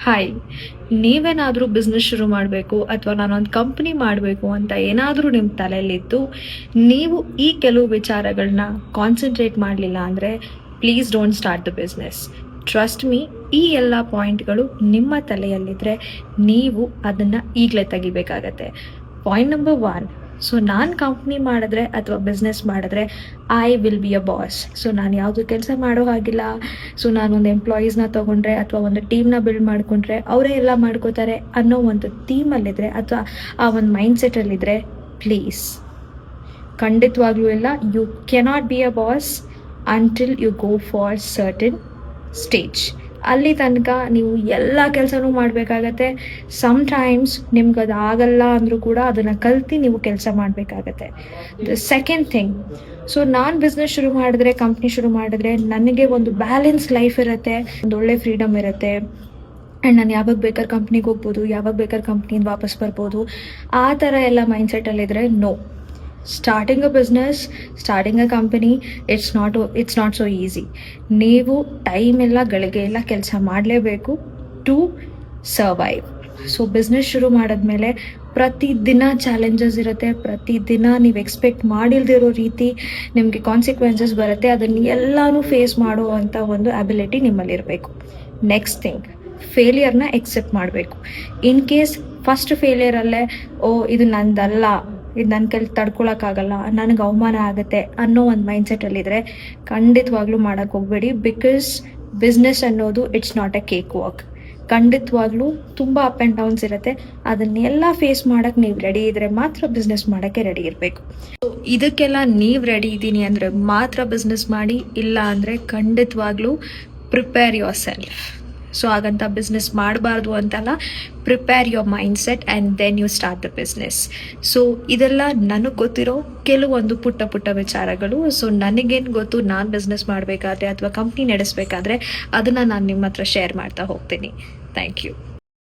Hi, ನೀವೇನಾದರೂ business ಶುರು ಮಾಡಬೇಕು ಅಥವಾ ನಾನೊಂದು ಕಂಪ್ನಿ ಮಾಡಬೇಕು ಅಂತ ಏನಾದರೂ ನಿಮ್ಮ ತಲೆಯಲ್ಲಿದ್ದು ನೀವು ಈ ಕೆಲವು ವಿಚಾರಗಳನ್ನ ಕಾನ್ಸಂಟ್ರೇಟ್ ಮಾಡಲಿಲ್ಲ ಅಂದರೆ please don't start the business. Trust me, ಈ ಎಲ್ಲ ಪಾಯಿಂಟ್ಗಳು ನಿಮ್ಮ ತಲೆಯಲ್ಲಿದ್ದರೆ ನೀವು ಅದನ್ನು ಈಗಲೇ ತೆಗಿಬೇಕಾಗತ್ತೆ. ಪಾಯಿಂಟ್ ನಂಬರ್ 1, ಸೊ ನಾನು ಕಂಪ್ನಿ ಮಾಡಿದ್ರೆ ಅಥವಾ ಬಿಸ್ನೆಸ್ ಮಾಡಿದ್ರೆ I will be a boss. So ನಾನು ಯಾವುದು ಕೆಲಸ ಮಾಡೋ ಹಾಗಿಲ್ಲ. ಸೊ ನಾನೊಂದು ಎಂಪ್ಲಾಯೀಸ್ನ ತೊಗೊಂಡ್ರೆ ಅಥವಾ ಒಂದು ಟೀಮ್ನ ಬಿಲ್ಡ್ ಮಾಡ್ಕೊಂಡ್ರೆ ಅವರೇ ಎಲ್ಲ ಮಾಡ್ಕೋತಾರೆ ಅನ್ನೋ ಒಂದು ಥೀಮಲ್ಲಿದ್ದರೆ ಅಥವಾ ಆ ಒಂದು ಮೈಂಡ್ಸೆಟಲ್ಲಿದ್ದರೆ ಪ್ಲೀಸ್ ಖಂಡಿತವಾಗ್ಲೂ ಇಲ್ಲ. You cannot be a boss until you go for certain stage. ಅಲ್ಲಿ ತನಕ ನೀವು ಎಲ್ಲ ಕೆಲಸನೂ ಮಾಡಬೇಕಾಗತ್ತೆ. ಸಮ್ಟೈಮ್ಸ್ ನಿಮ್ಗೆ ಅದು ಆಗಲ್ಲ ಅಂದರೂ ಕೂಡ ಅದನ್ನು ಕಲ್ತು ನೀವು ಕೆಲಸ ಮಾಡಬೇಕಾಗತ್ತೆ. ದ ಸೆಕೆಂಡ್ ಥಿಂಗ್, ಸೊ ನಾನು ಬಿಸ್ನೆಸ್ ಶುರು ಮಾಡಿದ್ರೆ, ಕಂಪ್ನಿ ಶುರು ಮಾಡಿದ್ರೆ ನನಗೆ ಒಂದು ಬ್ಯಾಲೆನ್ಸ್ ಲೈಫ್ ಇರುತ್ತೆ, ಒಂದು ಒಳ್ಳೆ ಫ್ರೀಡಮ್ ಇರುತ್ತೆ. ಆ್ಯಂಡ್ ನಾನು ಯಾವಾಗ ಬೇಕಾದ್ರೆ ಕಂಪ್ನಿಗೆ ಹೋಗ್ಬೋದು, ಯಾವಾಗ ಬೇಕಾದ್ರೆ ಕಂಪ್ನಿಯಿಂದ ವಾಪಸ್ ಬರ್ಬೋದು. ಆ ಥರ ಎಲ್ಲ ಮೈಂಡ್ಸೆಟ್ಟಲ್ಲಿದ್ದರೆ ನೋ. Starting a business, starting a company, it's not so easy. ನೀವು ಟೈಮ್ ಎಲ್ಲ ಗಳಿಗೆ ಎಲ್ಲ ಕೆಲಸ ಮಾಡಲೇಬೇಕು ಟು ಸರ್ವೈವ್. ಸೊ ಬಿಸ್ನೆಸ್ ಶುರು ಮಾಡಿದ್ಮೇಲೆ ಪ್ರತಿದಿನ ಚಾಲೆಂಜಸ್ ಇರುತ್ತೆ, ಪ್ರತಿದಿನ ನೀವು ಎಕ್ಸ್ಪೆಕ್ಟ್ ಮಾಡಿಲ್ದಿರೋ ರೀತಿ ನಿಮಗೆ ಕಾನ್ಸಿಕ್ವೆನ್ಸಸ್ ಬರುತ್ತೆ. ಅದನ್ನು ಎಲ್ಲನೂ ಫೇಸ್ ಮಾಡುವಂಥ ಒಂದು ಅಬಿಲಿಟಿ ನಿಮ್ಮಲ್ಲಿರಬೇಕು. ನೆಕ್ಸ್ಟ್ ಥಿಂಗ್, ಫೇಲಿಯರ್ನ ಎಕ್ಸೆಪ್ಟ್ ಮಾಡಬೇಕು. ಇನ್ ಕೇಸ್ ಫಸ್ಟ್ ಫೇಲಿಯರಲ್ಲೇ ಇದು ನಂದಲ್ಲ, ಇದು ನನ್ನ ಕೈಲಿ ತಡ್ಕೊಳಕ್ಕಾಗಲ್ಲ, ನನಗೆ ಅವಮಾನ ಆಗುತ್ತೆ ಅನ್ನೋ ಒಂದು ಮೈಂಡ್ಸೆಟ್ಟಲ್ಲಿದ್ದರೆ ಖಂಡಿತವಾಗ್ಲೂ ಮಾಡೋಕ್ಕೆ ಹೋಗಬೇಡಿ. ಬಿಕಾಸ್ ಬಿಸ್ನೆಸ್ ಅನ್ನೋದು it's not A cake walk. ಖಂಡಿತವಾಗ್ಲೂ ತುಂಬ ಅಪ್ ಆ್ಯಂಡ್ ಡೌನ್ಸ್ ಇರುತ್ತೆ. ಅದನ್ನೆಲ್ಲ ಫೇಸ್ ಮಾಡೋಕ್ಕೆ ನೀವು ರೆಡಿ ಇದ್ದರೆ ಮಾತ್ರ ಬಿಸ್ನೆಸ್ ಮಾಡೋಕ್ಕೆ ರೆಡಿ ಇರಬೇಕು. ಸೊ ಇದಕ್ಕೆಲ್ಲ ನೀವು ರೆಡಿ ಇದ್ದೀನಿ ಅಂದರೆ ಮಾತ್ರ ಬಿಸ್ನೆಸ್ ಮಾಡಿ, ಇಲ್ಲ ಅಂದರೆ ಖಂಡಿತವಾಗ್ಲೂ ಪ್ರಿಪೇರ್ ಯೋರ್ ಸೆಲ್ಫ್. ಸೊ ಹಾಗಂತ ಬಿಸ್ನೆಸ್ ಮಾಡಬಾರ್ದು ಅಂತಲ್ಲ, prepare your mindset and then you start the business. So ಇದೆಲ್ಲ ನನಗೆ ಗೊತ್ತಿರೋ ಕೆಲವೊಂದು ಪುಟ್ಟ ವಿಚಾರಗಳು. ಸೊ ನನಗೇನು ಗೊತ್ತು, ನಾನು ಬಿಸ್ನೆಸ್ ಮಾಡಬೇಕಾದ್ರೆ ಅಥವಾ ಕಂಪ್ನಿ ನಡೆಸಬೇಕಾದ್ರೆ ಅದನ್ನು ನಾನು ನಿಮ್ಮ ಹತ್ರ ಶೇರ್ ಮಾಡ್ತಾ ಹೋಗ್ತೀನಿ. Thank you.